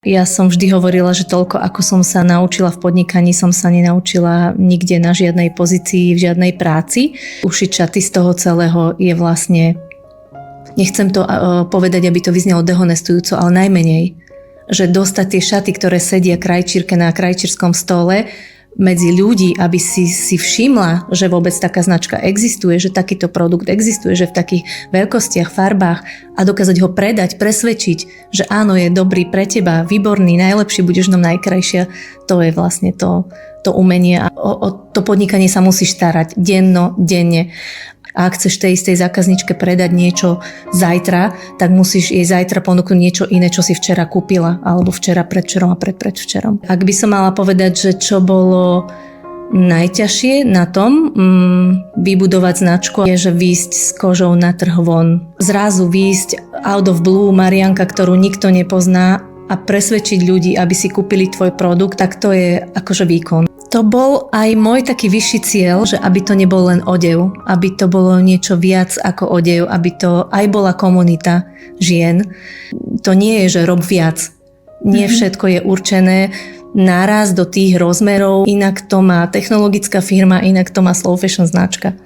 Ja som vždy hovorila, že toľko, ako som sa naučila v podnikaní, som sa nenaučila nikde na žiadnej pozícii, v žiadnej práci. Ušiť šaty z toho celého je vlastne, nechcem to povedať, aby to vyznelo dehonestujúco, ale najmenej, že dostať tie šaty, ktoré sedia krajčírke na krajčírskom stole, medzi ľudí, aby si všimla, že vôbec taká značka existuje, že takýto produkt existuje, že v takých veľkostiach, farbách a dokázať ho predať, presvedčiť, že áno, je dobrý pre teba, výborný, najlepší, budeš nám najkrajšia, to je vlastne to umenie a o to podnikanie sa musíš starať denne. A ak chceš tej istej zákazničke predať niečo zajtra, tak musíš jej zajtra ponúknuť niečo iné, čo si včera kúpila, alebo včera, predvčerom a predvčerom. Ak by som mala povedať, že čo bolo najťažšie na tom vybudovať značku, je, že výjsť s kožou na trh von. Zrazu výjsť out of blue, Marianka, ktorú nikto nepozná, a presvedčiť ľudí, aby si kúpili tvoj produkt, tak to je akože výkon. To bol aj môj taký vyšší cieľ, že aby to nebol len odev, aby to bolo niečo viac ako odev, aby to aj bola komunita žien. To nie je, že rob viac. Nie všetko je určené naraz do tých rozmerov, inak to má technologická firma, inak to má slow fashion značka.